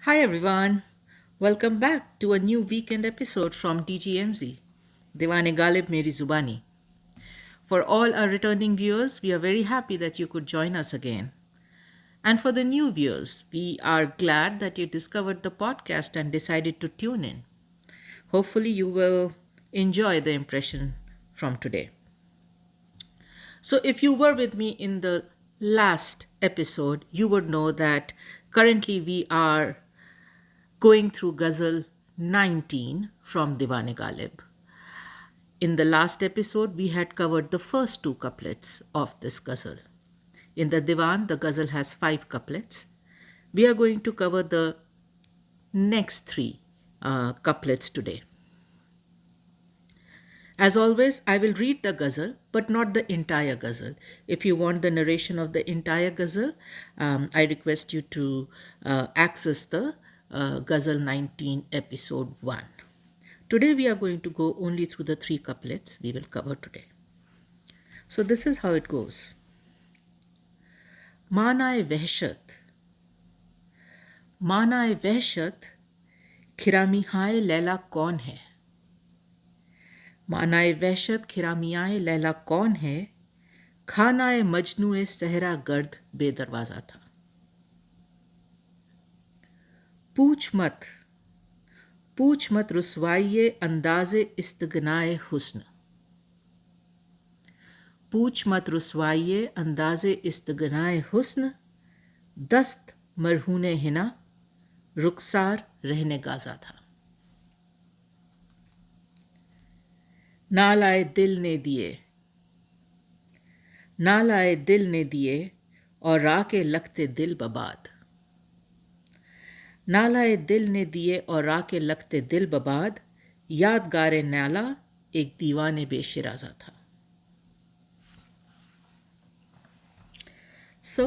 Hi everyone, welcome back to a new weekend episode from DGMZ, Diwan-e-Ghalib Meri Zubani. For all our returning viewers, we are very happy that you could join us again. And for the new viewers, we are glad that you discovered the podcast and decided to tune in. Hopefully, you will enjoy the impression from today. So, if you were with me in the last episode, you would know that currently we are going through Ghazal 19 from Diwan-e-Ghalib. In the last episode, we had covered the first two couplets of this Ghazal. In the Diwan, the Ghazal has 5 couplets. We are going to cover the next three couplets today. As always, I will read the Ghazal, but not the entire Ghazal. If you want the narration of the entire Ghazal, I request you to access the Ghazal 19 episode 1. Today we are going to go only through the 3 couplets we will cover today. So this is how it goes. Maana-e-Vahshat, Maana-e-Vahshat, Khiraami-Haa-e-Lailaa कौन है? माना-ए-वहशत खिरामियाए-लैला कौन है? खाना-ए-मजनू-ए-सहरा-गर्द बे-दरवाज़ा था। पूछ मत, पूछ मत रुसवाई-ए-अंदाज़-ए-इस्तिग़ना-ए-हुस्न, पूछ मत रुसवाई-ए-अंदाज़-ए-इस्तिग़ना-ए-हुस्न, दस्त मरहून-ए-हेना, रुखसार रहन-ए-ग़ाज़ा था। नाला-ए-दिल ने दिए, नाला-ए-दिल ने दिए औराक़-ए-लख्त-ए-दिल बबाद, नाला-ए-दिल ने दिए औराक़-ए-लख्त-ए-दिल बबाद, यादगार-ए-नाला एक दीवान-ए-बे-शिराज़ा था। So,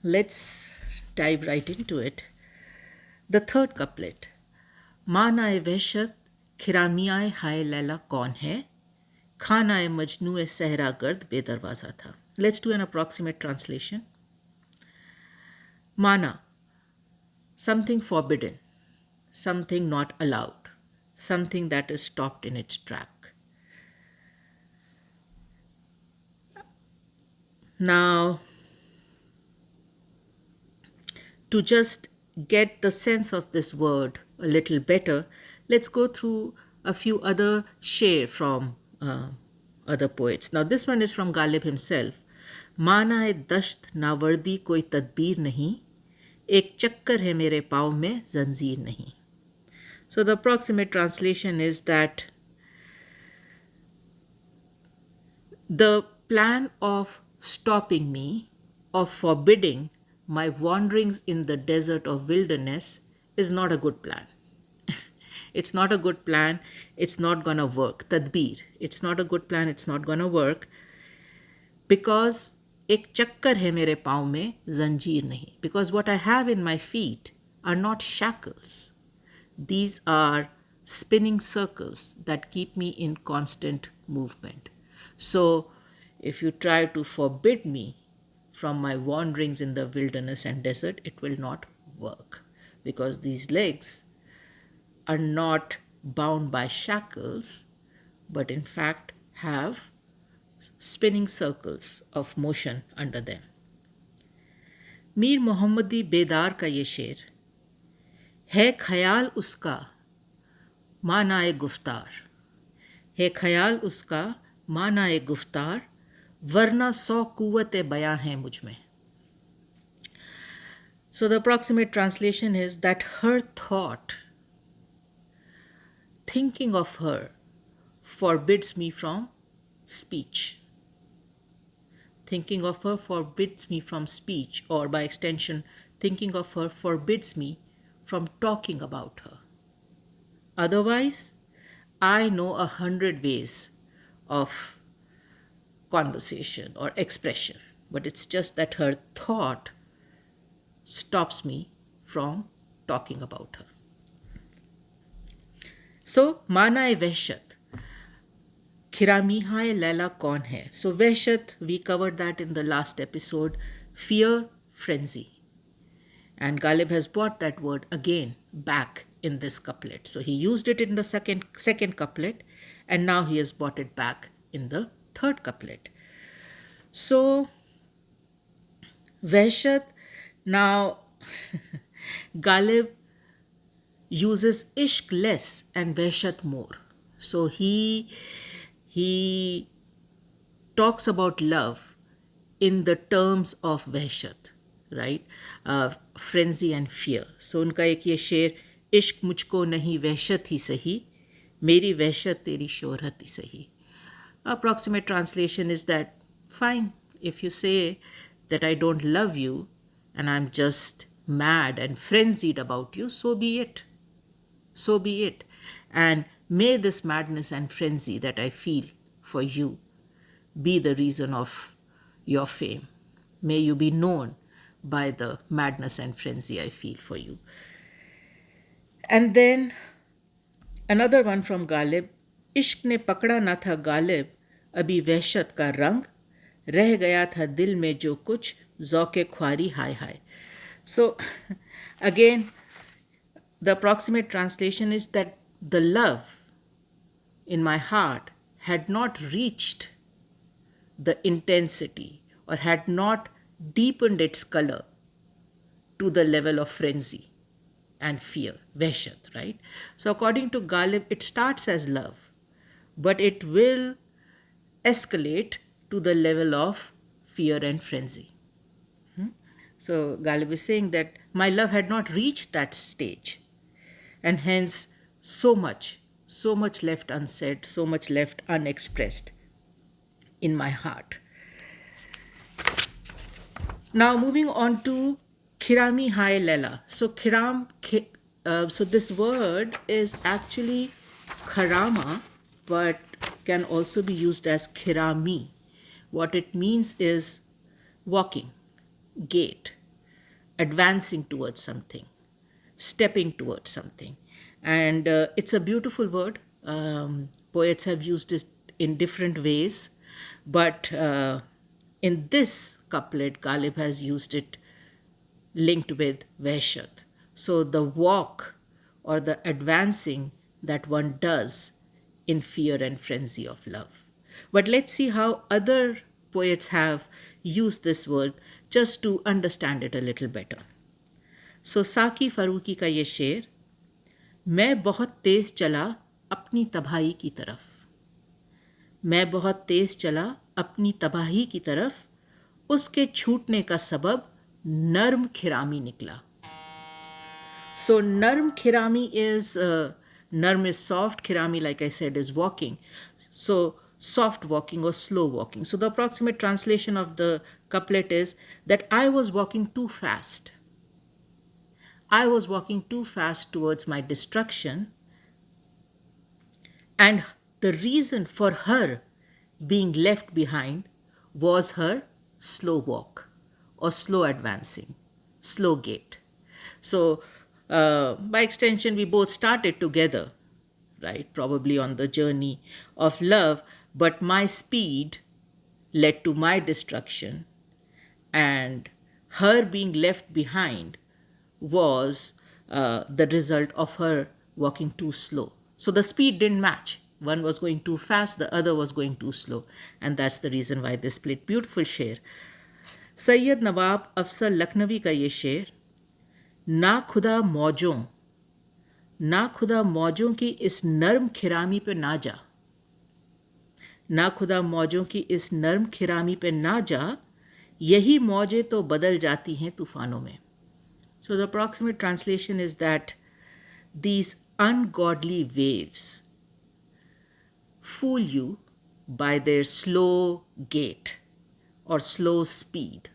let's dive right into it. The third couplet. माना-ए-वहशत खिरामियाए-हाए-लाइला कौन है? खाना-ए-मजनू-ए-सहरा-गर्द बे-दरवाज़ा था. Let's do an approximate translation. Mana, something forbidden, something not allowed, something that is stopped in its track. Now, to just get the sense of this word a little better, let's go through a few other sher from other poets. Now, this one is from Ghalib himself. माना-ए-दश्त नावर्दी कोई तदबीर नहीं, एक चक्कर है मेरे पाँव में जंजीर नहीं. So the approximate translation is that the plan of stopping me, of forbidding my wanderings in the desert of wilderness is not a good plan. It's not a good plan. It's not gonna work. Tadbir. It's not a good plan. It's not gonna work because एक चक्कर है मेरे पाँव में जंजीर नहीं. Because what I have in my feet are not shackles. These are spinning circles that keep me in constant movement. So if you try to forbid me from my wanderings in the wilderness and desert, it will not work because these legs are not bound by shackles, but in fact have spinning circles of motion under them. Mir मोहम्मदी बेदार का ये शेर है ख्याल उसका मानाए गुफ्तार, है ख्याल उसका मानाए गुफ्तार, वरना 100 कुव्वत बयां है मुझ में. So the approximate translation is that her thought, thinking of her, forbids me from speech. Thinking of her forbids me from speech, or by extension, thinking of her forbids me from talking about her. Otherwise, I know 100 ways of conversation or expression, but it's just that her thought stops me from talking about her. So, Maana-e-Vahshat, Khiraami-Haa-e-Lailaa कौन है? So Vahshat, we covered that in the last episode. Fear, frenzy. And Ghalib has brought that word again back in this couplet. So he used it in the second couplet, and now he has brought it back in the third couplet. So Vahshat, now Ghalib uses ishq less and Vahshat more. So he talks about love in the terms of Vahshat, right? Frenzy and fear. So उनका एक ये शेर, इश्क मुझको नहीं वहशत ही सही, मेरी वहशत तेरी शोहरत ही सही. Approximate translation is that, fine, if you say that I don't love you and I'm just mad and frenzied about you, so be it. So be it. And may this madness and frenzy that I feel for you be the reason of your fame. May you be known by the madness and frenzy I feel for you. And then another one from Ghalib, इश्क ने पकड़ा ना था गालिब, अभी वहशत का रंग, रह गया था दिल में जो कुछ, ज़ौक़े ख्वारी हाय हाय. So again, the approximate translation is that the love in my heart had not reached the intensity or had not deepened its color to the level of frenzy and fear, vahshat, right? So according to Ghalib, it starts as love, but it will escalate to the level of fear and frenzy. So Ghalib is saying that my love had not reached that stage, and hence so much left unsaid, so much left unexpressed in my heart. Now moving on to Khiraami-Haa-e-Lailaa. So so this word is actually kharama, but can also be used as khirami. What it means is walking, gait, advancing towards something, stepping towards something. And it's a beautiful word. Poets have used it in different ways, but in this couplet, Ghalib has used it linked with Vahshat. So the walk or the advancing that one does in fear and frenzy of love. But let's see how other poets have used this word just to understand it a little better. So साकी फारूकी का ये शेर, मैं बहुत तेज चला अपनी तबाही की तरफ, मैं बहुत तेज चला अपनी तबाही की तरफ, उसके छूटने का सबब नर्म खिरामी निकला. So narm khirami is, narm is soft, khirami, like I said, is walking. So soft walking or slow walking. So the approximate translation of the couplet is that I was walking too fast. I was walking too fast towards my destruction, and the reason for her being left behind was her slow walk or slow advancing, slow gait. So by extension, we both started together, right? Probably on the journey of love, but my speed led to my destruction, and her being left behind was the result of her walking too slow. So the speed didn't match. One was going too fast, the other was going too slow. And that's the reason why they split. Beautiful शेर. सैयद नवाब अफसर लखनवी का ये शेर, ना खुदा मौजों की इस नर्म खिरामी पे ना जा, ना खुदा मौजों की इस नर्म खिरामी पे ना जा, यही मौजें तो बदल जाती हैं तूफानों में. So the approximate translation is that these ungodly waves fool you by their slow gait or slow speed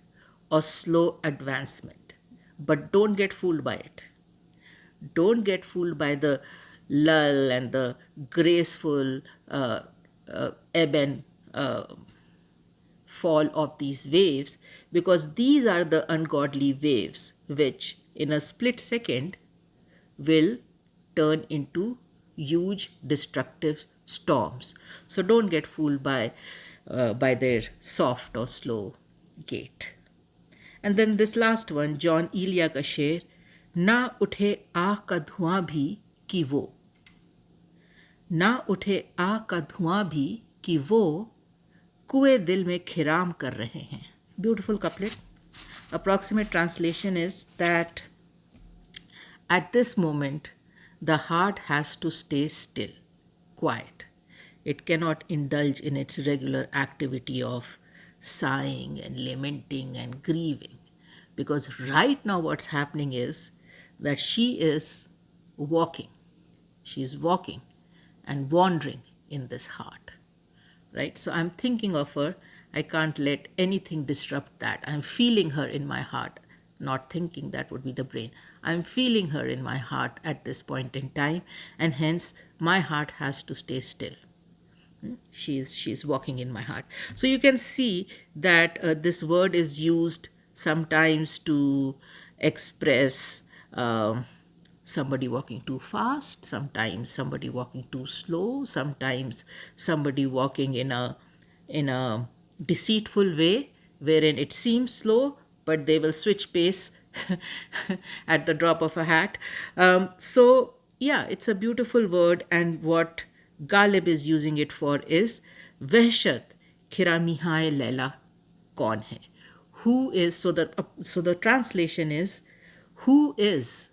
or slow advancement. But don't get fooled by it. Don't get fooled by the lull and the graceful ebb and fall of these waves, because these are the ungodly waves which in a split second will turn into huge destructive storms. So don't get fooled by their soft or slow gait. And then this last one, John Elia ka sher, ना उठे आह का धुआं भी कि वो, ना उठे आह का धुआं भी कि वो कुएं दिल में खिराम कर रहे हैं. Beautiful couplet. Approximate translation is that at this moment the heart has to stay still, quiet. It cannot indulge in its regular activity of sighing and lamenting and grieving, because right now what's happening is that she is walking. She's walking and wandering in this heart, right? So I'm thinking of her. I can't let anything disrupt that. I'm feeling her in my heart, not thinking, that would be the brain. I'm feeling her in my heart at this point in time, and hence my heart has to stay still. She's walking in my heart. So you can see that this word is used sometimes to express somebody walking too fast, sometimes somebody walking too slow, sometimes somebody walking in a deceitful way wherein it seems slow but they will switch pace at the drop of a hat. So yeah, it's a beautiful word, and what Ghalib is using it for is Vahshat-Khiraami-Haa-e-Lailaa kaun hai? Who is, so the translation is, who is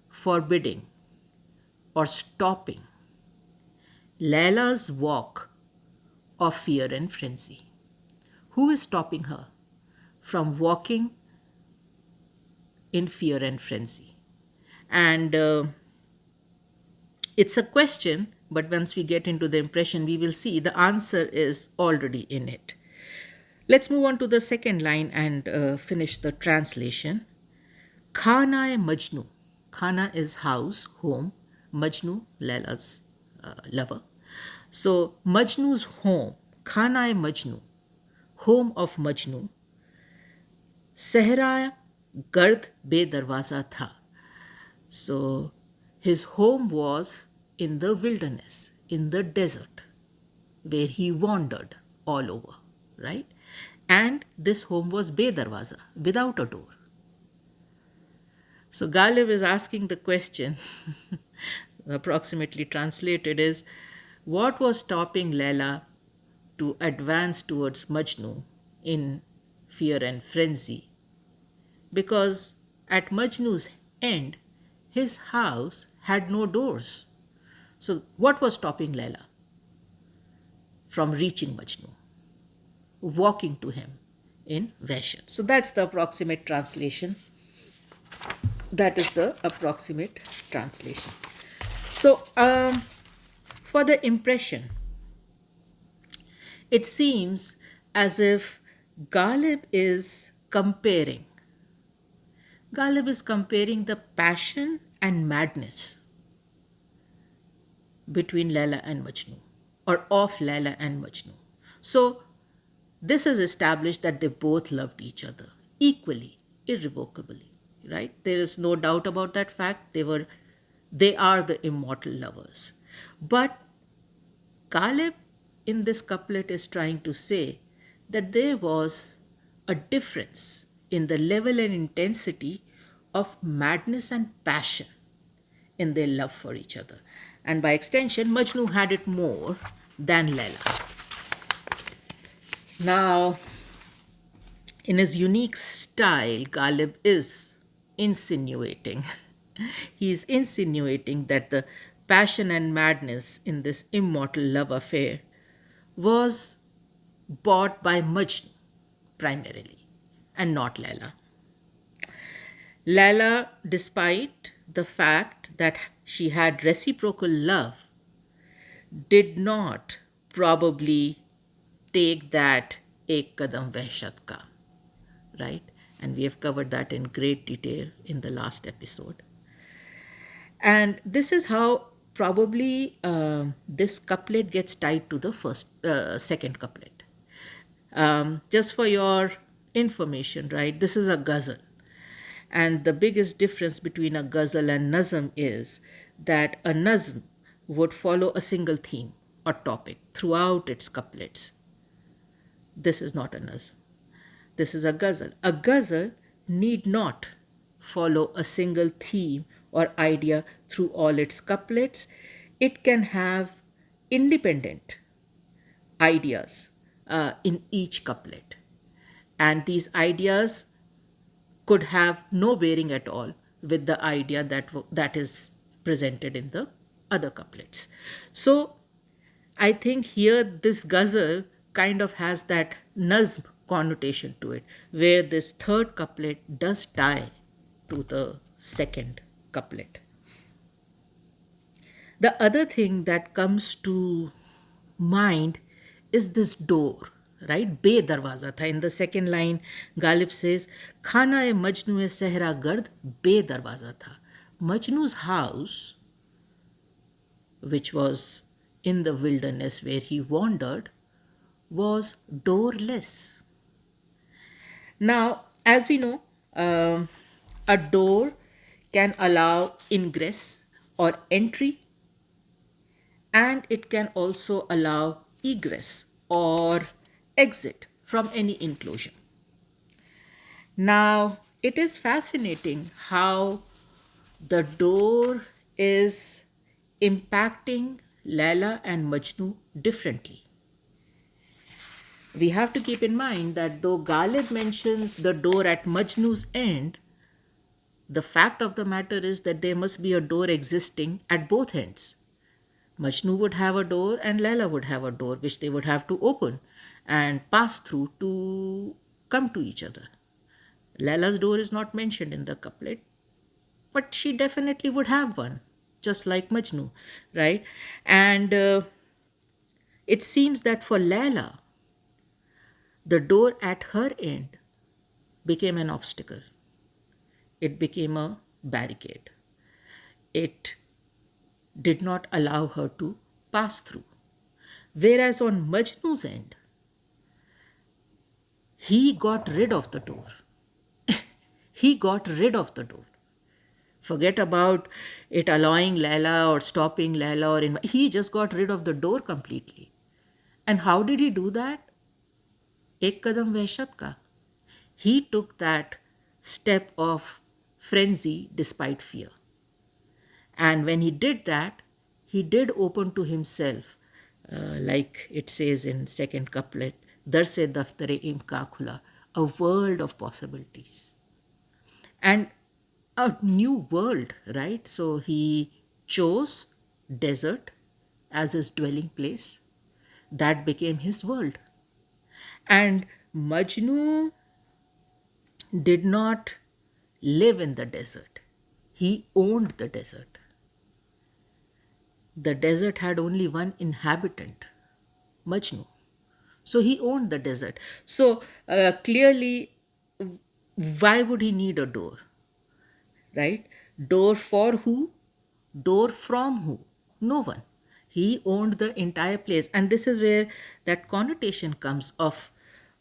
forbidding or stopping Laila's walk of fear and frenzy? Who is stopping her from walking in fear and frenzy? And it's a question, but once we get into the impression, we will see the answer is already in it. Let's move on to the second line and finish the translation. Khanaa-e-Majnun. Khana is house, home. Majnu, Laila's lover. So Majnu's home, Khanaa-e-Majnun, home of Majnu, Sahraa-Gard be-Darwaazaa tha. So his home was in the wilderness, in the desert, where he wandered all over, right? And this home was be-Darwaazaa, without a door. So Ghalib is asking the question, approximately translated is, what was stopping Laila to advance towards Majnu in fear and frenzy? Because at Majnu's end, his house had no doors. So what was stopping Laila from reaching Majnu, walking to him in Vahshat? So that's the approximate translation. That is the approximate translation. So for the impression, it seems as if Ghalib is comparing the passion and madness between Laila and Majnu, or of Laila and Majnu. So this is established that they both loved each other equally, irrevocably, right? There is no doubt about that fact. They are the immortal lovers. But Ghalib in this couplet is trying to say that there was a difference in the level and intensity of madness and passion in their love for each other. And by extension, Majnu had it more than Laila. Now, in his unique style, Ghalib is insinuating. He is insinuating that the passion and madness in this immortal love affair was bought by Majnu primarily, and not Laila. Laila, despite the fact that she had reciprocal love, did not probably take that ek Qadam Vahshat ka, right? And we have covered that in great detail in the last episode. And this is how probably this couplet gets tied to the second couplet. Just for your information, right? This is a ghazal. And the biggest difference between a ghazal and nazm is that a nazm would follow a single theme or topic throughout its couplets. This is not a nazm. This is a ghazal. A ghazal need not follow a single theme or idea through all its couplets. It can have independent ideas in each couplet. And these ideas could have no bearing at all with the idea that is presented in the other couplets. So I think here this ghazal kind of has that nazm connotation to it, where this third couplet does tie to the second couplet. The other thing that comes to mind is this door, right? Be-Darwaazaa tha. In the second line, Ghalib says, Khanaa-e-Majnun-e-Sahraa-Gard be-Darwaazaa tha. Majnu's house, which was in the wilderness where he wandered, was doorless. Now, as we know, a door can allow ingress or entry, and it can also allow egress or exit from any enclosure. Now, it is fascinating how the door is impacting Laila and Majnu differently. We have to keep in mind that though Ghalib mentions the door at Majnu's end, the fact of the matter is that there must be a door existing at both ends. Majnu would have a door and Laila would have a door which they would have to open and pass through to come to each other. Laila's door is not mentioned in the couplet, but she definitely would have one, just like Majnu, right? And it seems that for Laila, the door at her end became an obstacle. It became a barricade. It did not allow her to pass through. Whereas on Majnu's end, he got rid of the door. He got rid of the door. Forget about it allowing Laila or stopping Laila he just got rid of the door completely. And how did he do that? Ek Qadam Vahshat ka. He took that step of frenzy despite fear. And when he did that, he did open to himself, like it says in second couplet, Dars-e-Daftar-e-Imkaan Khulaa, a world of possibilities. And a new world, right? So he chose desert as his dwelling place. That became his world. And Majnu did not live in the desert. He owned the desert. The desert had only one inhabitant, Majnu. So he owned the desert. So clearly, why would he need a door? Right? Door for who? Door from who? No one. He owned the entire place. And this is where that connotation comes of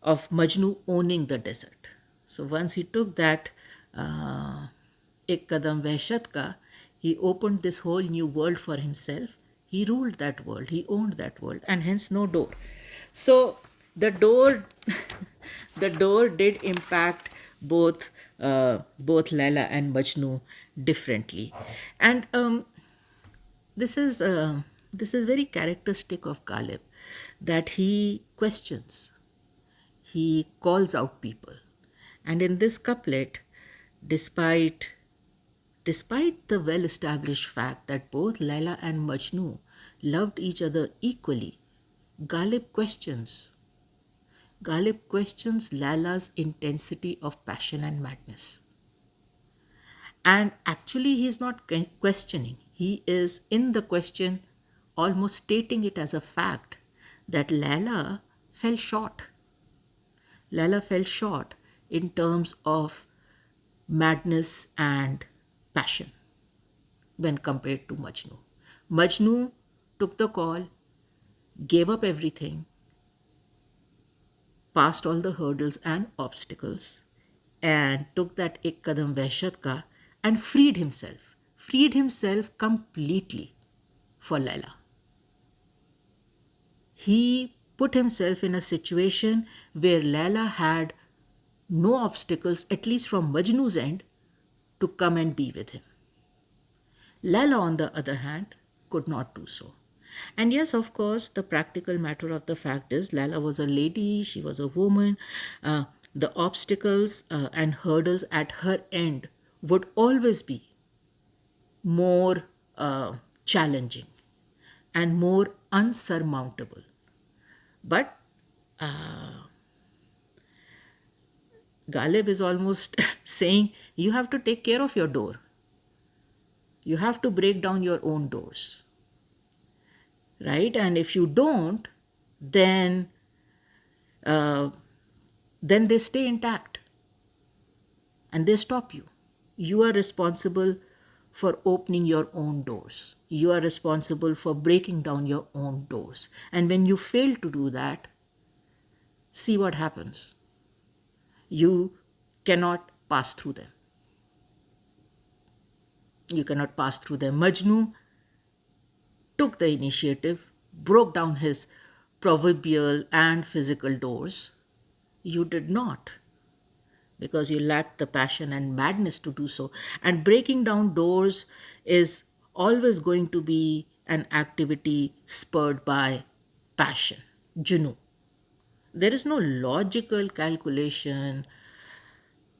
Majnu owning the desert. So once he took that Ek Qadam Vahshat ka, he opened this whole new world for himself. He ruled that world. He owned that world. And hence no door. So the door the door did impact both Laila and Majnu differently. And this is very characteristic of Ghalib, that he questions, he calls out people. And in this couplet, despite the well-established fact that both Laila and Majnu loved each other equally, Ghalib questions Laila's intensity of passion and madness. And actually, he's not questioning. He is in the question almost stating it as a fact that Laila fell short. Laila fell short in terms of madness and passion when compared to Majnu. Majnu took the call, gave up everything, passed all the hurdles and obstacles, and took that Ek Qadam Vahshat ka and freed himself completely for Laila. He put himself in a situation where Laila had no obstacles, at least from Majnu's end, to come and be with him. Laila, on the other hand, could not do so. And yes, of course, the practical matter of the fact is Laila was a lady, she was a woman. The obstacles and hurdles at her end would always be more challenging and more unsurmountable. But Ghalib is almost saying, you have to take care of your door. You have to break down your own doors. Right? And if you don't, then they stay intact and they stop you. You are responsible for opening your own doors. You are responsible for breaking down your own doors. And when you fail to do that, see what happens. You cannot pass through them. You cannot pass through them. Majnu took the initiative, broke down his proverbial and physical doors. You did not, because you lacked the passion and madness to do so. And breaking down doors is always going to be an activity spurred by passion, junu. There is no logical calculation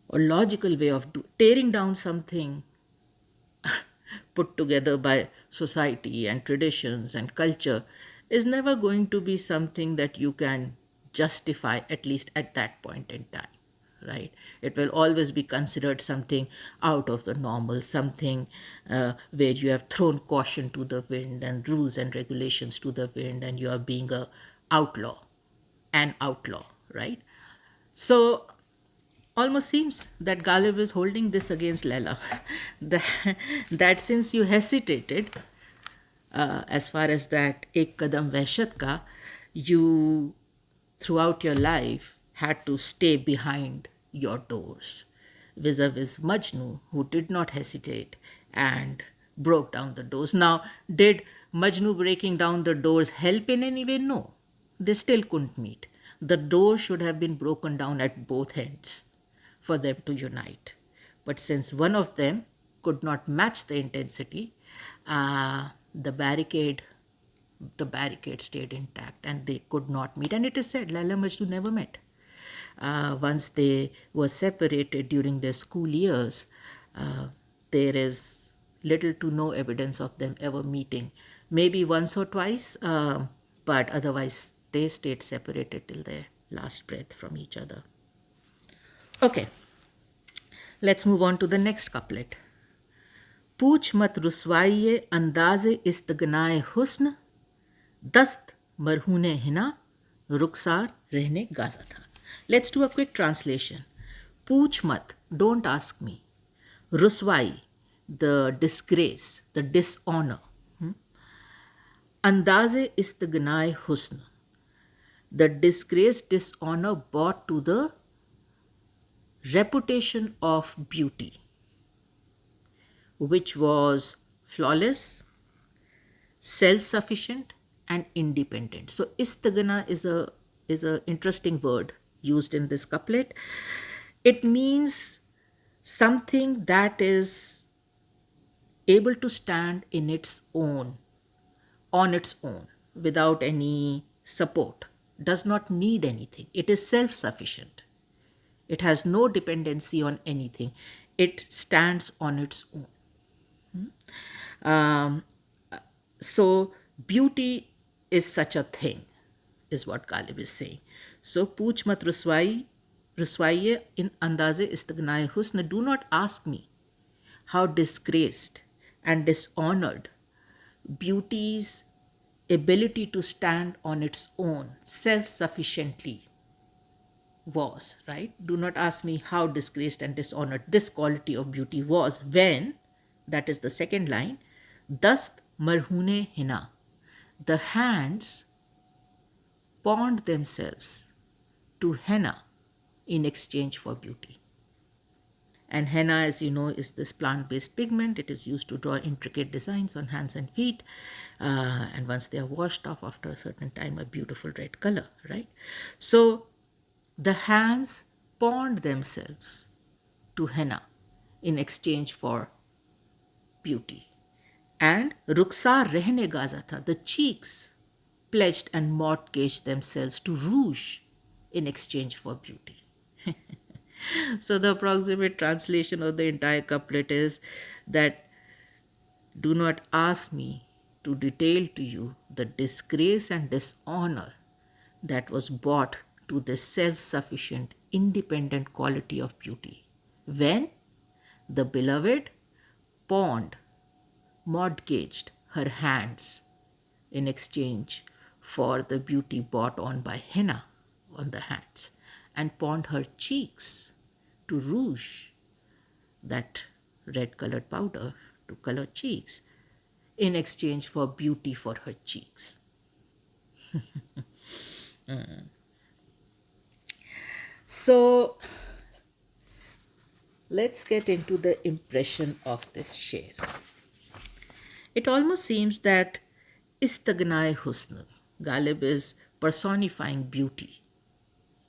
or logical way of tearing down something put together by society and traditions and culture is never going to be something that you can justify, at least at that point in time, right? It will always be considered something out of the normal, something where you have thrown caution to the wind and rules and regulations to the wind, and you are being an outlaw, right? So almost seems that Ghalib is holding this against Laila. that since you hesitated, as far as that ek Qadam Vahshat ka, you throughout your life had to stay behind your doors, vis-a-vis Majnu, who did not hesitate and broke down the doors. Now, did Majnu breaking down the doors help in any way? No. They still couldn't meet. The door should have been broken down at both ends for them to unite. But since one of them could not match the intensity, the barricade stayed intact and they could not meet. And it is said Laila Majnun never met. Once they were separated during their school years, there is little to no evidence of them ever meeting. Maybe once or twice, but otherwise they stayed separated till their last breath from each other. Okay, let's move on to the next couplet. पूछ मत रुसवाई-ए-अंदाज़-ए-इस्तिग़ना-ए-हुस्न, दस्त मरहून-ए-हिना, रुखसार रहने Gaza था. Let's do a quick translation. पूछ मत, don't ask me. Ruswai, the disgrace, the dishonor. Andaaz-e-Istighna-e-Husn, the disgrace, dishonor brought to the reputation of beauty, which was flawless, self-sufficient, and independent. So istighna is a interesting word used in this couplet. It means something that is able to stand in its own, on its own, without any support, does not need anything. It is self-sufficient. It has no dependency on anything. It stands on its own. So beauty is such a thing, is what Ghalib is saying. So pooch mat ruswaiye in andaze istighnae husn, do not ask me how disgraced and dishonored beauty's ability to stand on its own self-sufficiently was, right? Do not ask me how disgraced and dishonored this quality of beauty was when, that is the second line, dast Marhuun-e-Heena, the hands pawned themselves to henna in exchange for beauty. And henna, as you know, is this plant-based pigment. It is used to draw intricate designs on hands and feet. And once they are washed off after a certain time, a beautiful red color, right? So the hands pawned themselves to henna in exchange for beauty. And Rukhsaar Rahn-e-Ghaaza tha, the cheeks pledged and mortgaged themselves to rouge in exchange for beauty. So the approximate translation of the entire couplet is that do not ask me to detail to you the disgrace and dishonor that was brought to this self-sufficient, independent quality of beauty when the beloved pawned, mortgaged her hands in exchange for the beauty bought on by henna on the hands, and pawned her cheeks to rouge, that red colored powder to color cheeks, in exchange for beauty for her cheeks. So let's get into the impression of this sher. It almost seems that Istighna-e-Husn, Ghalib is personifying beauty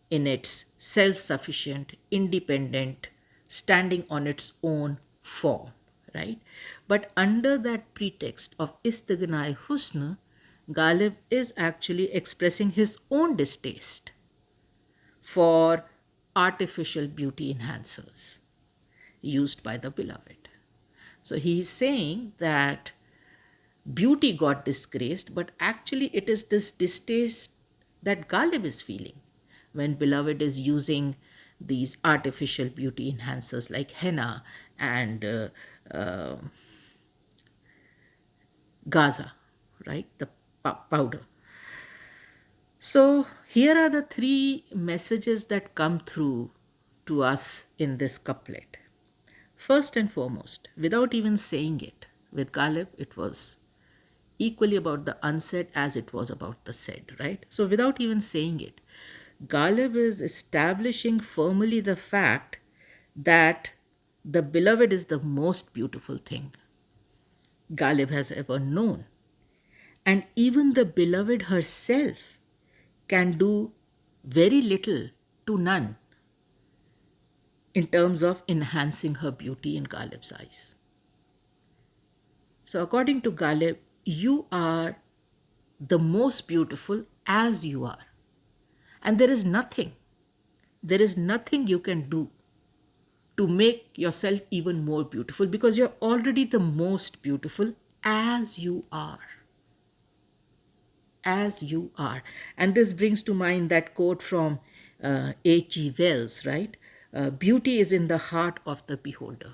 in its self-sufficient, independent, standing on its own form, right? But under that pretext of Istighna-e-Husn, Ghalib is actually expressing his own distaste for artificial beauty enhancers used by the beloved. So he's saying that beauty got disgraced, but actually it is this distaste that Ghalib is feeling when beloved is using these artificial beauty enhancers like henna and Gaza, right? The powder. So here are the three messages that come through to us in this couplet. First and foremost, without even saying it, with Ghalib it was equally about the unsaid as it was about the said, right? So without even saying it, Ghalib is establishing firmly the fact that the beloved is the most beautiful thing Ghalib has ever known. And even the beloved herself can do very little to none in terms of enhancing her beauty in Ghalib's eyes. So according to Ghalib, you are the most beautiful as you are. And there is nothing you can do to make yourself even more beautiful because you're already the most beautiful as you are. As you are. And this brings to mind that quote from H.G. Wells, right? Beauty is in the heart of the beholder.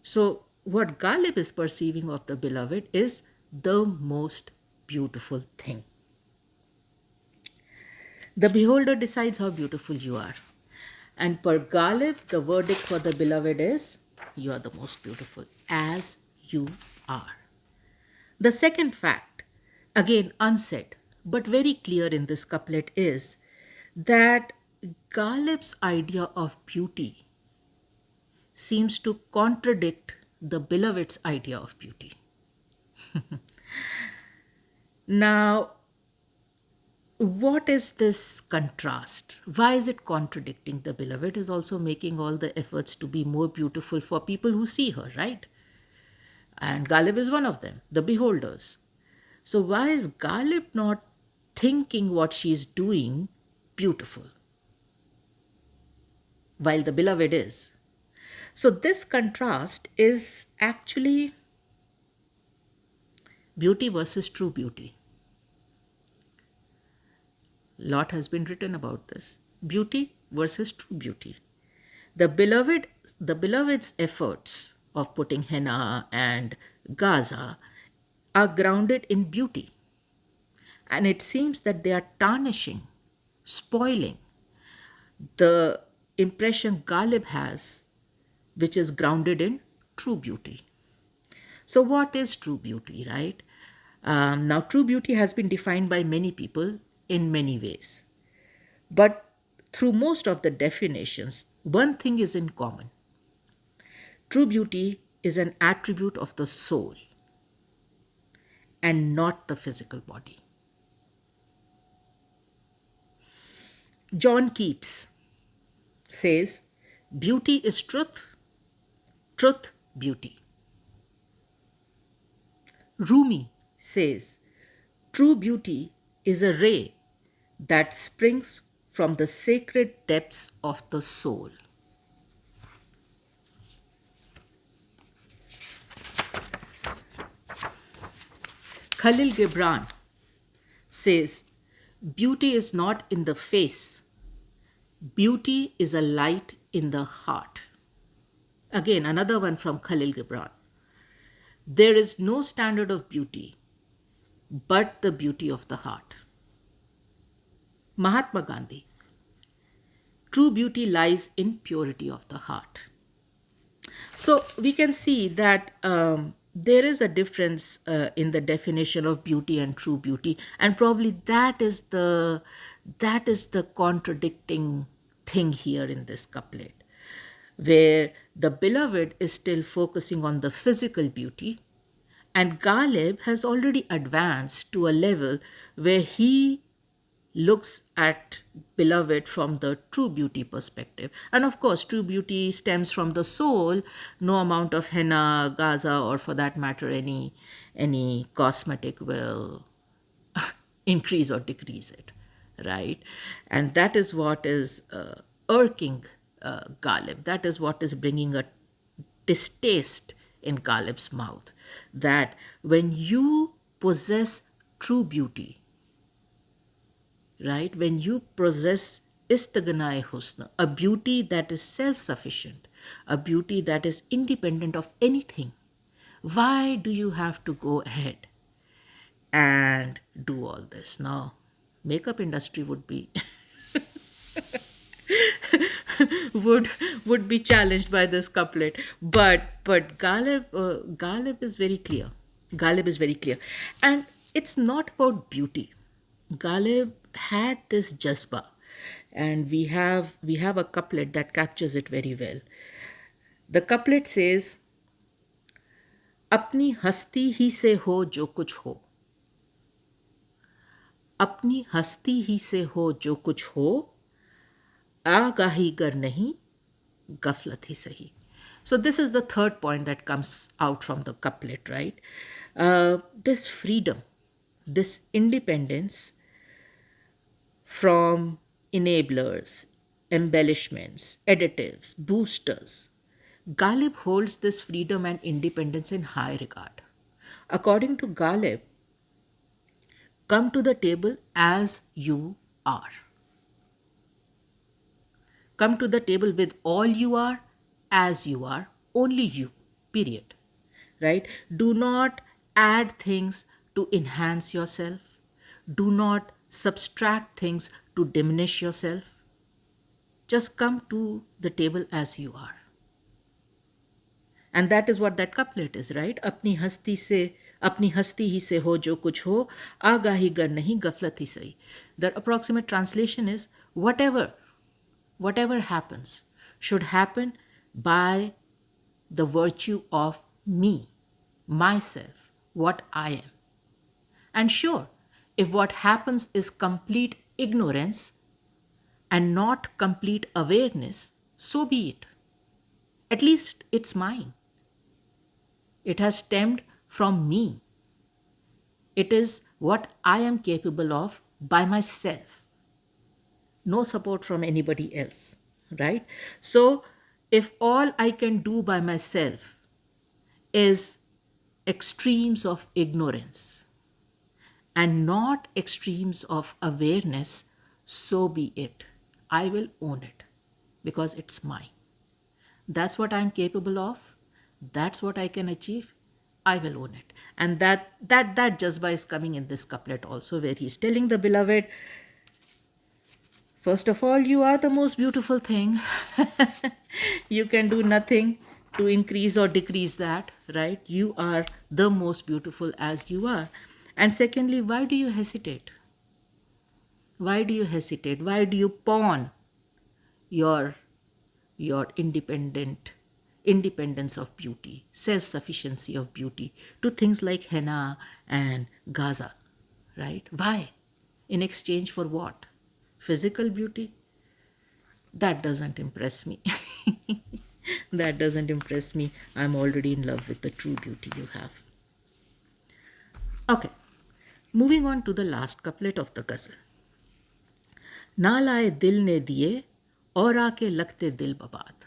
So what Ghalib is perceiving of the beloved is the most beautiful thing. The beholder decides how beautiful you are. And per Ghalib, the verdict for the beloved is, you are the most beautiful as you are. The second fact, again unsaid, but very clear in this couplet is that Ghalib's idea of beauty seems to contradict the beloved's idea of beauty. Now, what is this contrast? Why is it contradicting? The beloved is also making all the efforts to be more beautiful for people who see her, right? And Ghalib is one of them, the beholders. So why is Ghalib not thinking what she's doing beautiful, while the beloved is? So this contrast is actually beauty versus true beauty. Lot has been written about this. Beauty versus true beauty. The beloved's efforts of putting henna and Gaza are grounded in beauty. And it seems that they are tarnishing, spoiling the impression Ghalib has, which is grounded in true beauty. So what is true beauty, right? Now, true beauty has been defined by many people in many ways. But through most of the definitions, one thing is in common. True beauty is an attribute of the soul and not the physical body. John Keats says, beauty is truth, truth, beauty. Rumi says, true beauty is a ray that springs from the sacred depths of the soul. Khalil Gibran says, beauty is not in the face, beauty is a light in the heart. Again, another one from Khalil Gibran. There is no standard of beauty but the beauty of the heart. Mahatma Gandhi. True beauty lies in purity of the heart. So we can see that there is a difference in the definition of beauty and true beauty, and probably that is the contradicting thing here in this couplet, where the beloved is still focusing on the physical beauty, and Ghalib has already advanced to a level where he looks at beloved from the true beauty perspective. And of course, true beauty stems from the soul. No amount of henna, Gaza, or for that matter, any cosmetic will increase or decrease it, right? And that is what is irking Ghalib. That is what is bringing a distaste in Ghalib's mouth. That when you possess true beauty, right, when you possess Istighna-e-Husn, a beauty that is self-sufficient, a beauty that is independent of anything, why do you have to go ahead and do all this? Now, makeup industry would be would be challenged by this couplet, but Ghalib is very clear. Ghalib is very clear, and it's not about beauty. Ghalib had this jazba, and we have a couplet that captures it very well. The couplet says, अपनी हस्ती ही से हो जो कुछ हो, अपनी हस्ती ही से हो जो कुछ हो, आगाही गर नहीं गफलत ही सही. So this is the third point that comes out from the couplet, right? This freedom, this independence from enablers, embellishments, additives, boosters. Ghalib holds this freedom and independence in high regard. According to Ghalib, come to the table as you are. Come to the table with all you are, as you are, only you, period. Right? Do not add things to enhance yourself. Do not subtract things to diminish yourself. Just come to the table as you are. And that is what that couplet is, right? अपनी हस्ती ही से हो जो कुछ हो, आगाही गर नहीं गफलत ही सही. The approximate translation is, whatever happens should happen by the virtue of me, myself, what I am. And sure, if what happens is complete ignorance and not complete awareness, so be it. At least it's mine. It has stemmed from me. It is what I am capable of by myself. No support from anybody else, right? So, if all I can do by myself is extremes of ignorance and not extremes of awareness, so be it. I will own it because it's mine. That's what I'm capable of. That's what I can achieve. I will own it. And that jazba is coming in this couplet also, where he's telling the beloved, first of all, you are the most beautiful thing. You can do nothing to increase or decrease that, right? You are the most beautiful as you are. And secondly, why do you hesitate? Why do you hesitate? Why do you pawn your independence of beauty, self-sufficiency of beauty to things like henna and Gaza, right? Why? In exchange for what? Physical beauty? That doesn't impress me. That doesn't impress me. I'm already in love with the true beauty you have. Okay, moving on to the last couplet of the ghazal. नाला-ए-दिल ने दिए औराक़-ए-लख्त-ए-दिल बबाद.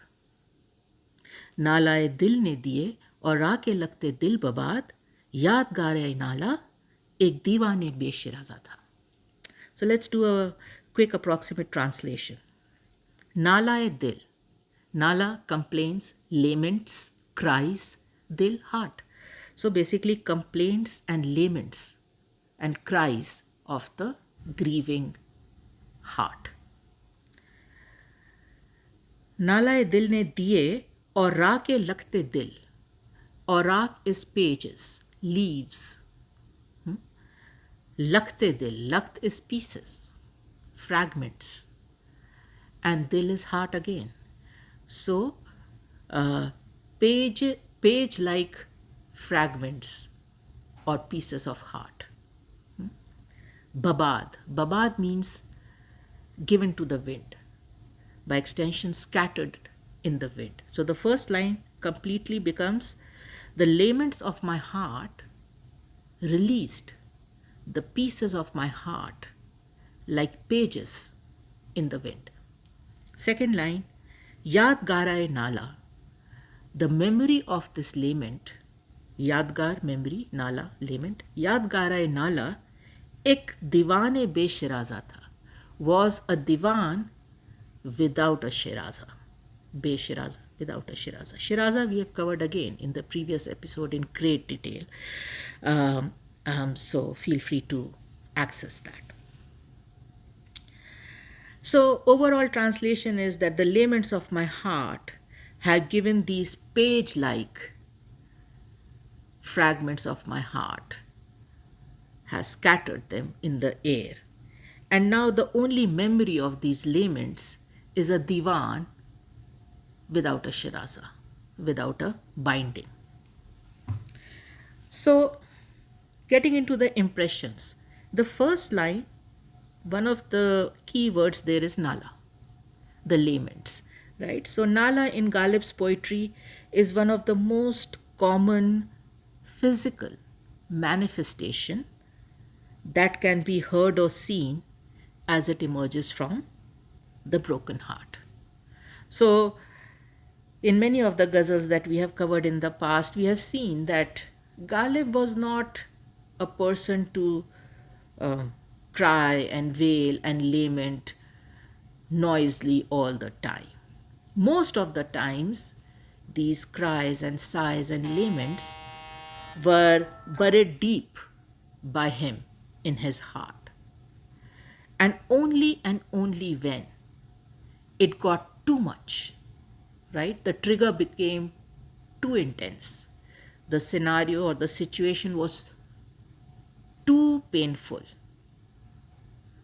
नाला-ए-दिल ने दिए औराक़-ए-लख्त-ए-दिल बबाद. यादगार-ए-नाला एक दीवान-ए-बे-शिराज़ा था. So let's do a quick approximate translation. Naala-e-Dil. Naala, complaints, laments, cries, Dil, heart. So basically complaints and laments and cries of the grieving heart. Naala-e-Dil ne diye Auraaq-e-Lakht-e-Dil. Auraaq is pages, leaves. Lakht-e-Dil. Lakht is pieces, fragments. And Dil is heart again. So, page like fragments or pieces of heart. Ba-Baad. Ba-Baad means given to the wind. By extension, scattered in the wind. So the first line completely becomes the laments of my heart released, the pieces of my heart like pages in the wind. Second line, Yaad-Gaar-e-Naala, the memory of this lament, Yaadgar, memory, Naala, lament, Yaad-Gaar-e-Naala, ek Diwan-e-be-Shiraaza tha, was a divan without a shiraza. Be-Shiraaza, without a shiraza. Shiraza we have covered again in the previous episode in great detail. So feel free to access that. So overall translation is that the laments of my heart have given these page-like fragments of my heart, has scattered them in the air. And now the only memory of these laments is a divan without a shiraza, without a binding. So getting into the impressions, the first line, one of the key words there is Naala, the laments, right? So Naala in Ghalib's poetry is one of the most common physical manifestation that can be heard or seen as it emerges from the broken heart. So in many of the ghazals that we have covered in the past, we have seen that Ghalib was not a person to cry and wail and lament noisily all the time. Most of the times, these cries and sighs and laments were buried deep by him in his heart. And only when it got too much, right? The trigger became too intense. The scenario or the situation was too painful.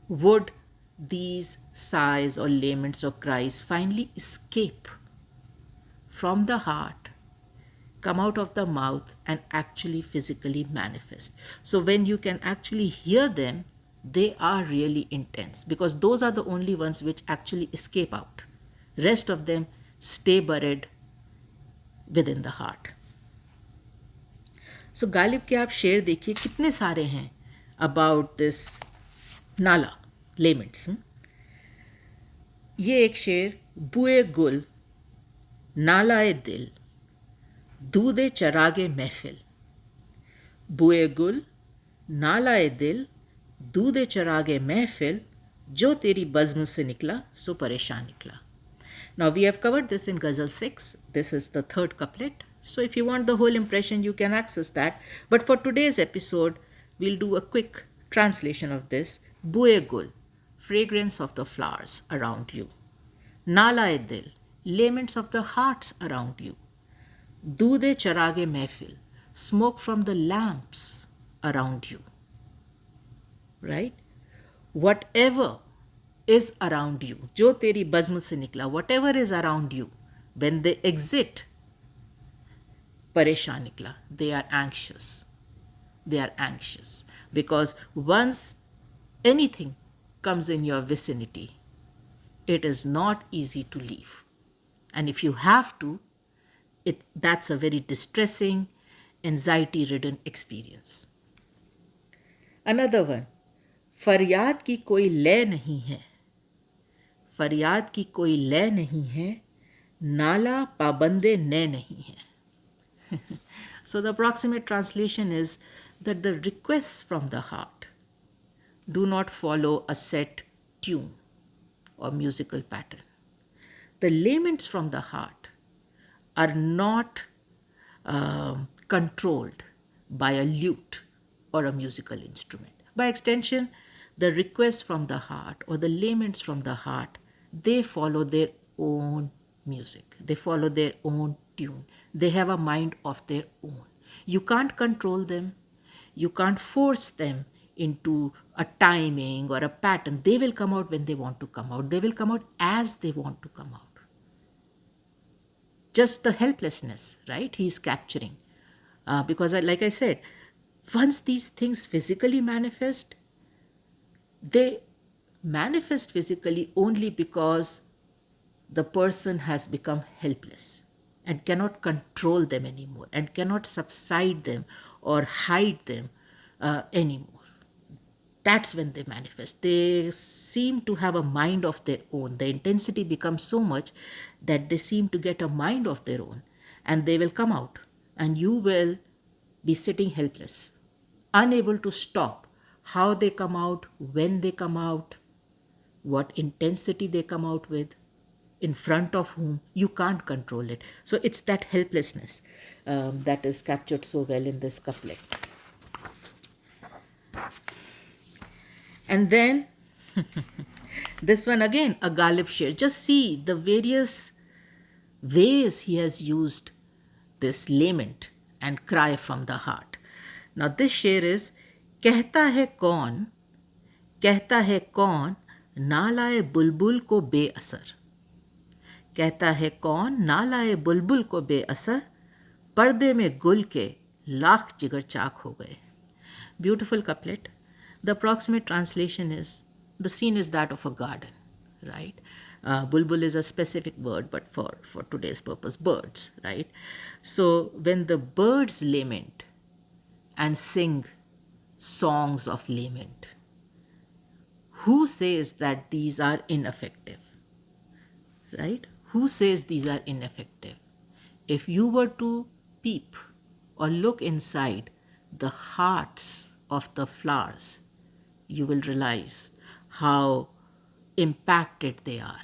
Would these sighs or laments or cries finally escape from the heart, come out of the mouth and actually physically manifest? So when you can actually hear them, they are really intense because those are the only ones which actually escape out. Rest of them stay buried within the heart. So Ghalib के आप शेर देखिए कितने सारे हैं about this नाला laments. ये एक शेर बुए गुल नालाए दिल दूधे चरागे महफिल. बुए गुल नालाए दिल दूधे चरागे महफिल जो तेरी बज़्म से निकला सो परेशान निकला. Now we have covered this in Ghazal 6. This is the third couplet. So if you want the whole impression, you can access that. But for today's episode, we'll do a quick translation of this. Buye gul, fragrance of the flowers around you. Naala-e-Dil, laments of the hearts around you. Doodhe charage mehfil, smoke from the lamps around you. Right? Whatever is around you, jo teri bazm se nikla, whatever is around you, when they exit, pareshan nikla, they are anxious. They are anxious because once anything comes in your vicinity, it is not easy to leave. And if you have to, that's a very distressing, anxiety ridden experience. Another one, फरियाद की कोई लय नहीं है, फरियाद की कोई लय नहीं है, नाला पाबंदे नए नहीं है. So the approximate translation is that the requests from the heart do not follow a set tune or musical pattern. The laments from the heart are not controlled by a lute or a musical instrument. By extension, the requests from the heart or the laments from the heart, they follow their own music. They follow their own tune. They have a mind of their own. You can't control them. You can't force them into a timing or a pattern. They will come out when they want to come out. They will come out as they want to come out. Just the helplessness, right? He's capturing. Because, like I said, once these things physically manifest, they manifest physically only because the person has become helpless and cannot control them anymore and cannot subside them or hide them anymore. That's when they manifest. They seem to have a mind of their own. The intensity becomes so much that they seem to get a mind of their own, and they will come out, and you will be sitting helpless, unable to stop how they come out, when they come out, what intensity they come out with, in front of whom. You can't control it. So it's that helplessness that is captured so well in this couplet. And then this one again, a Ghalib Sher. Just see the various ways he has used this lament and cry from the heart. Now this Sher is, कहता है कौन नालाए बुलबुल को बेअसर, कहता है कौन नालाए बुलबुल को बेअसर, पर्दे में गुल के लाख जिगर चाक हो गए. Beautiful couplet. The approximate translation is, the scene is that of a garden, right? Bulbul is a specific bird, but for today's purpose, birds, right? So when the birds lament and sing songs of lament, who says that these are ineffective, right? Who says these are ineffective? If you were to peep or look inside the hearts of the flowers, you will realize how impacted they are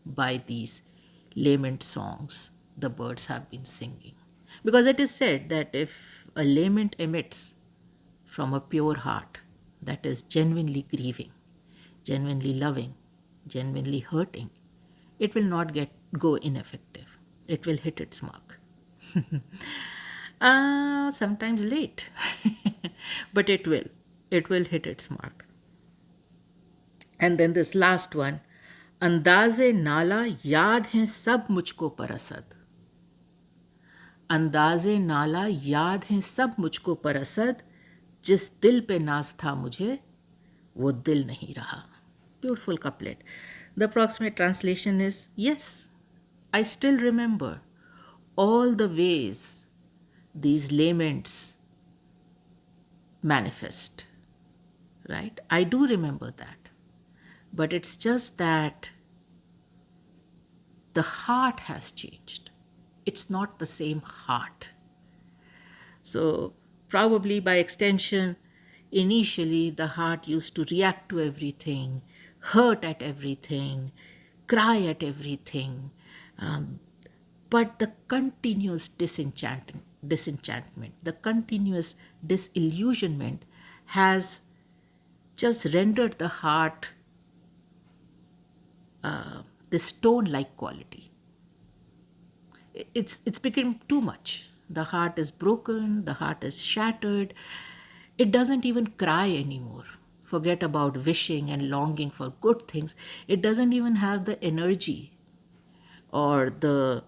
by these lament songs the birds have been singing. Because it is said that if a lament emits from a pure heart that is genuinely grieving, genuinely loving, genuinely hurting, it will not go ineffective. It will hit its mark. Sometimes late, but it will. It will hit its mark. And then this last one, अंदाज़े-नाला याद हैं सब मुझको परसद, अंदाज़े-नाला याद हैं सब मुझको परसद, जिस दिल पे नाज था मुझे वो दिल नहीं रहा. Beautiful couplet. The approximate translation is, yes, I still remember all the ways these laments manifest, right? I do remember that. But it's just that the heart has changed. It's not the same heart. So probably by extension, initially the heart used to react to everything, hurt at everything, cry at everything. But the continuous disenchantment, the continuous disillusionment has just rendered the heart this stone-like quality. It's become too much. The heart is broken, the heart is shattered. It doesn't even cry anymore. Forget about wishing and longing for good things. It doesn't even have the energy or the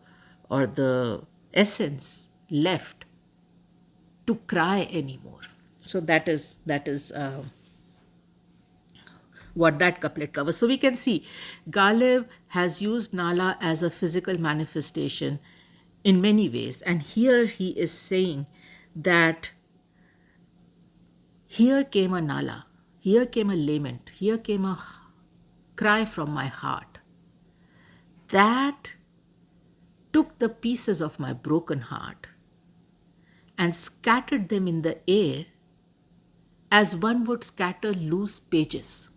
essence left to cry anymore. So that is what that couplet covers. So we can see Ghalib has used Nala as a physical manifestation in many ways. And here he is saying that here came a Nala, here came a lament, here came a cry from my heart that took the pieces of my broken heart and scattered them in the air as one would scatter loose pages.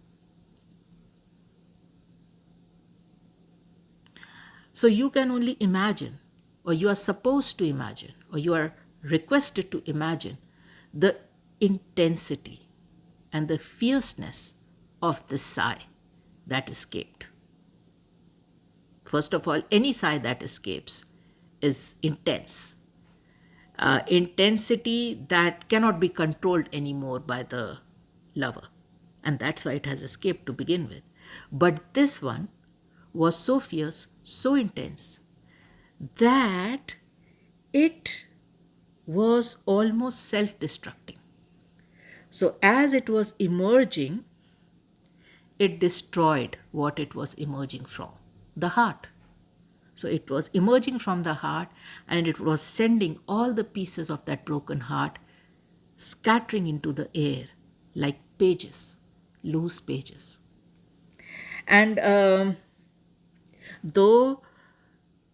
So you can only imagine, or you are supposed to imagine, or you are requested to imagine the intensity and the fierceness of this sigh that escaped. First of all, any sigh that escapes is intense. Intensity that cannot be controlled anymore by the lover. And that's why it has escaped to begin with. But this one was so fierce, so intense, that it was almost self-destructing. So as it was emerging, it destroyed what it was emerging from, the heart. So it was emerging from the heart, and it was sending all the pieces of that broken heart scattering into the air like pages, loose pages. And though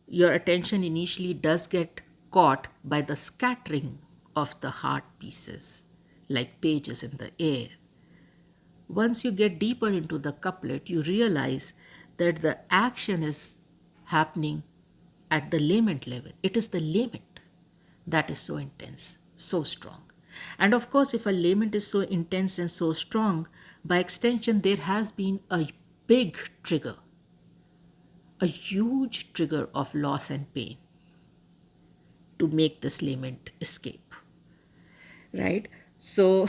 your attention initially does get caught by the scattering of the heart pieces like pages in the air, once you get deeper into the couplet, you realize that the action is happening at the lament level. It is the lament that is so intense, so strong. And of course, if a lament is so intense and so strong, by extension, there has been a big trigger, a huge trigger of loss and pain to make this lament escape, right? So,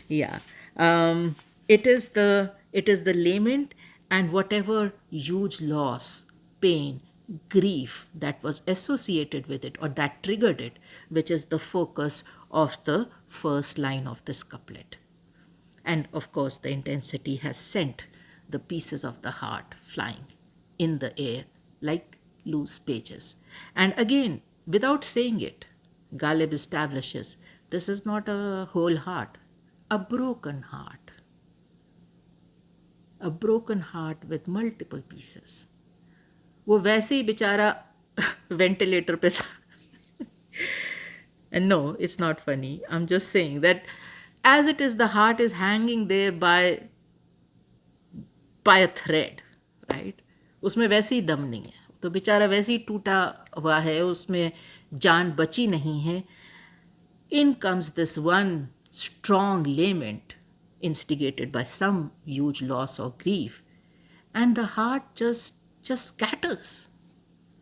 yeah, it is the lament and whatever huge loss, pain, grief that was associated with it or that triggered it, which is the focus of the first line of this couplet. And of course, the intensity has sent the pieces of the heart flying in the air like loose pages. And again, without saying it, Ghalib establishes this is not a whole heart, a broken heart. A broken heart with multiple pieces. वो वैसे ही बेचारा ventilator पे था. And no, it's not funny. I'm just saying that as it is, the heart is hanging there by a thread, right? उसमें वैसे ही दम नहीं है. तो बेचारा वैसे ही टूटा हुआ है, उसमें जान बची नहीं है. In comes this one strong lament instigated by some huge loss or grief, and the heart just scatters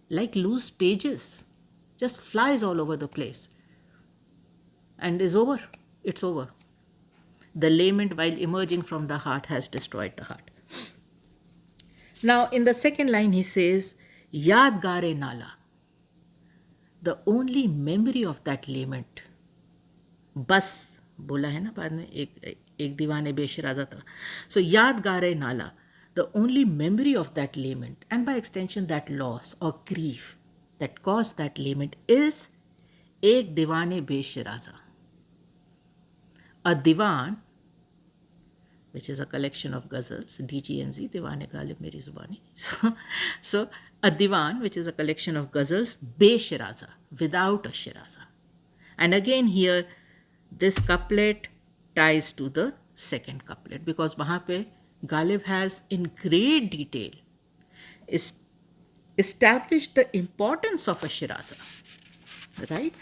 like loose pages, just flies all over the place and is over. It's over. The lament, while emerging from the heart, has destroyed the heart. Now, in the second line, he says, Yaad-Gaar-e-Naala, the only memory of that lament. Bas, बोला है ना बाद में एक दीवान-ए-बे-शिराज़ा था. So, Yaad-Gaar-e-Naala, the only memory of that lament, and by extension that loss or grief that caused that lament, is एक Diwan-e-be-Shiraaza. A Diwan, which is a collection of ghazals, DGMZ, Diwan-e-Ghalib Meri Zubani. So a Diwan, which is a collection of ghazals, be-Shiraaza, without a Shiraza. And again here, this couplet ties to the second couplet, because वहाँ पे Ghalib has in great detail established the importance of a Shiraza, right?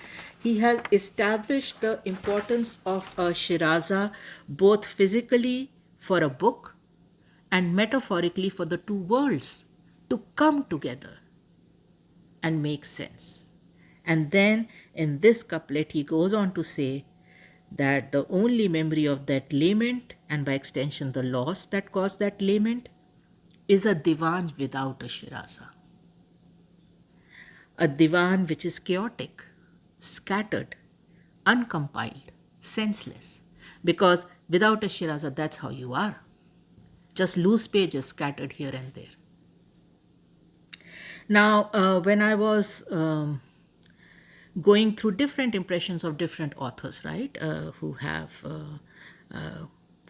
He has established the importance of a Shiraza both physically for a book and metaphorically for the two worlds to come together and make sense. And then in this couplet, he goes on to say that the only memory of that lament, and by extension the loss that caused that lament, is a divan without a Shiraza. A divan which is chaotic, scattered, uncompiled, senseless. Because without a Shiraza, that's how you are. just loose pages scattered here and there. Now, when I was going through different impressions of different authors, right, who have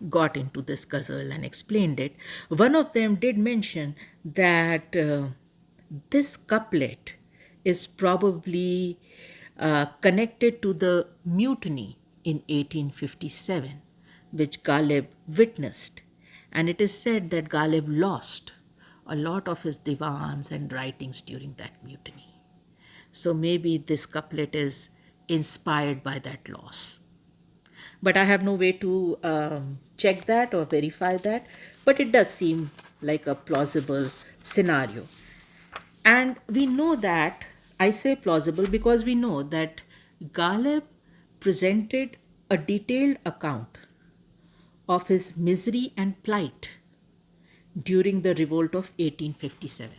got into this ghazal and explained it, one of them did mention that this couplet is probably connected to the mutiny in 1857, which Ghalib witnessed. And it is said that Ghalib lost a lot of his divans and writings during that mutiny. So maybe this couplet is inspired by that loss. But I have no way to check that or verify that. But it does seem like a plausible scenario. And we know that, I say plausible because we know that Ghalib presented a detailed account of his misery and plight during the revolt of 1857.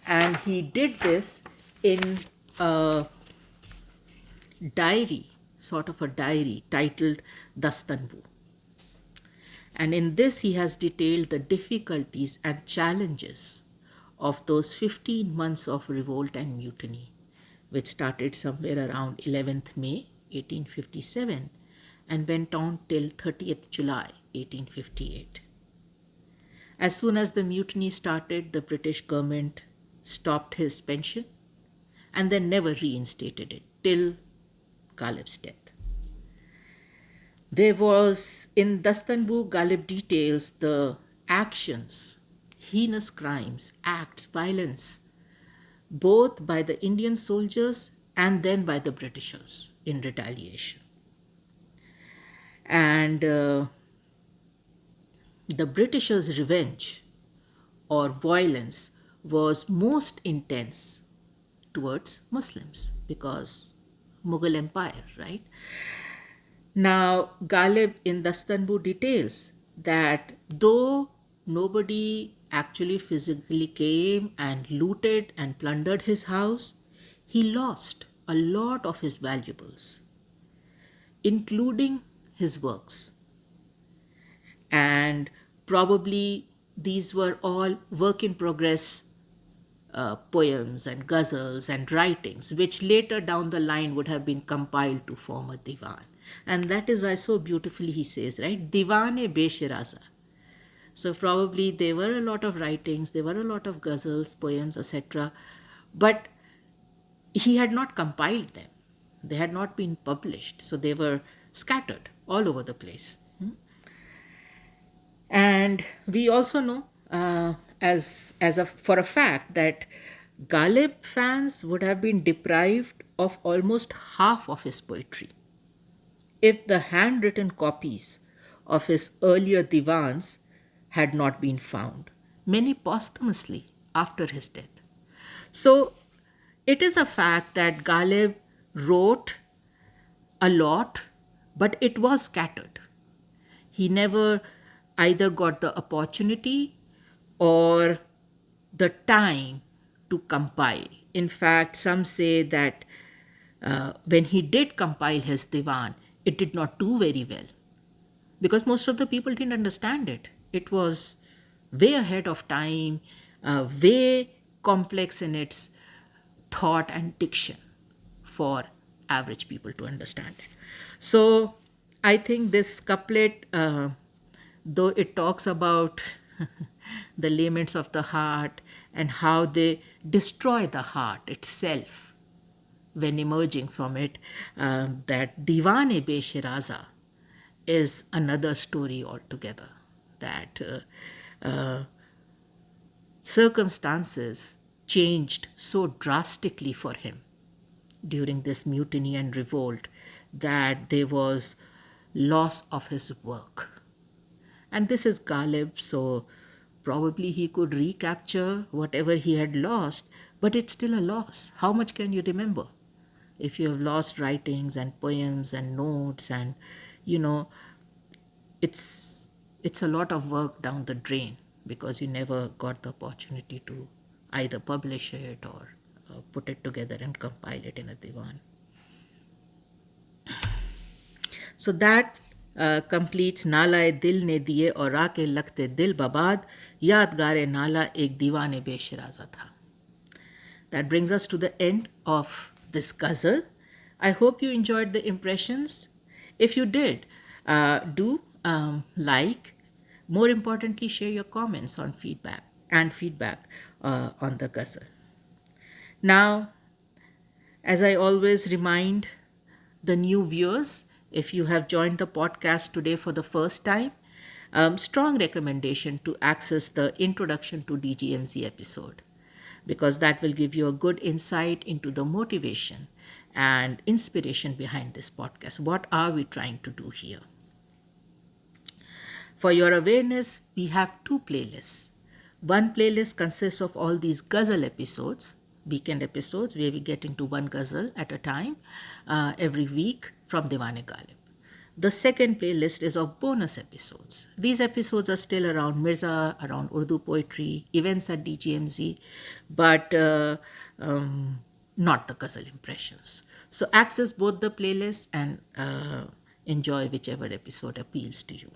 And he did this in a diary, sort of a diary titled Dastanbu. And in this, he has detailed the difficulties and challenges of those 15 months of revolt and mutiny, which started somewhere around 11th May 1857 and went on till 30th July 1858. As soon as the mutiny started, the British government stopped his pension and then never reinstated it till Ghalib's death. There was, in Dastanbu, Ghalib details the actions, heinous crimes, acts, violence, both by the Indian soldiers and then by the Britishers in retaliation. And the Britishers' revenge or violence was most intense towards Muslims because Mughal Empire, right? Now, Ghalib in Dastanbu details that though nobody actually physically came and looted and plundered his house, he lost a lot of his valuables, including his works. And probably these were all work in progress poems and ghazals and writings, which later down the line would have been compiled to form a divan. And that is why so beautifully he says, right, Diwan-e-be-Shiraaza. So probably there were a lot of writings, there were a lot of ghazals, poems, etc. But he had not compiled them. They had not been published. So they were scattered all over the place. And we also know for a fact that Ghalib fans would have been deprived of almost half of his poetry if the handwritten copies of his earlier divans had not been found, many posthumously after his death. So it is a fact that Ghalib wrote a lot, but it was scattered. He never either got the opportunity or the time to compile. In fact, some say that when he did compile his divan, it did not do very well because most of the people didn't understand it. It was way ahead of time, way complex in its thought and diction for average people to understand it. So I think this couplet, though it talks about the laments of the heart and how they destroy the heart itself when emerging from it, that Diwan-e-be-Shiraaza is another story altogether. That circumstances changed so drastically for him during this mutiny and revolt that there was loss of his work. And this is Ghalib, so probably he could recapture whatever he had lost, but it's still a loss. How much can you remember? If you have lost writings and poems and notes and, it's a lot of work down the drain because you never got the opportunity to either publish it or put it together and compile it in a divan. So that completes Naala-e-Dil ne diye Auraaq-e-Lakht-e-Dil Ba-Baad, Yaad-Gaar-e-Naala ek Diwan-e-be-Shiraaza tha. That brings us to the end of this ghazal. I hope you enjoyed the impressions. If you did, do like. More importantly, share your comments on feedback on the ghazal. Now, as I always remind the new viewers, if you have joined the podcast today for the first time, strong recommendation to access the Introduction to DGMZ episode, because that will give you a good insight into the motivation and inspiration behind this podcast. What are we trying to do here? For your awareness, we have two playlists. One playlist consists of all these ghazal episodes, weekend episodes, where we get into one ghazal at a time every week from Diwan-e-Ghalib. The second playlist is of bonus episodes. These episodes are still around Mirza, around Urdu poetry, events at DGMZ, but not the ghazal impressions. So access both the playlists and enjoy whichever episode appeals to you.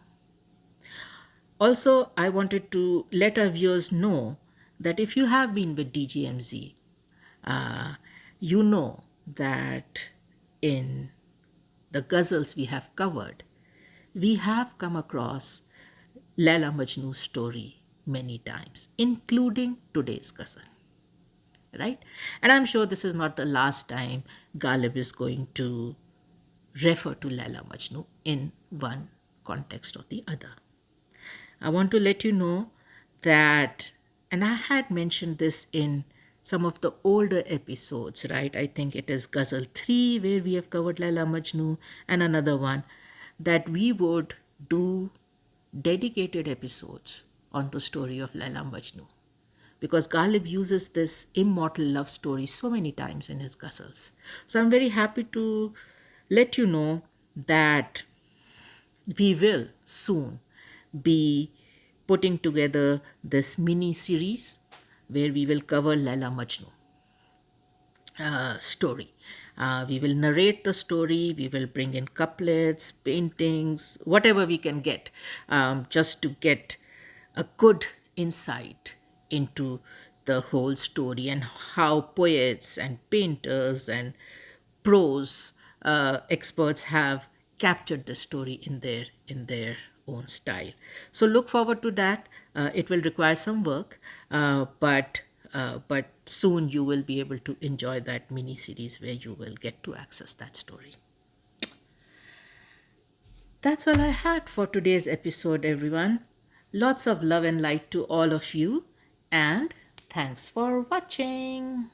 Also, I wanted to let our viewers know that if you have been with DGMZ, you know that in the ghazals we have covered, we have come across Laila Majnun's story many times, including today's ghazal. Right? And I'm sure this is not the last time Ghalib is going to refer to Laila Majnun in one context or the other. I want to let you know that, and I had mentioned this in some of the older episodes, right? I think it is Ghazal 3 where we have covered Laila Majnun, and another one, that we would do dedicated episodes on the story of Laila Majnun, because Ghalib uses this immortal love story so many times in his ghazals. So I'm very happy to let you know that we will soon be putting together this mini series where we will cover Laila Majnun story. We will narrate the story, we will bring in couplets, paintings, whatever we can get, just to get a good insight into the whole story and how poets and painters and prose experts have captured the story in their own style. So look forward to that. It will require some work, but soon you will be able to enjoy that mini series where you will get to access that story. That's all I had for today's episode, everyone. Lots of love and light to all of you, and thanks for watching.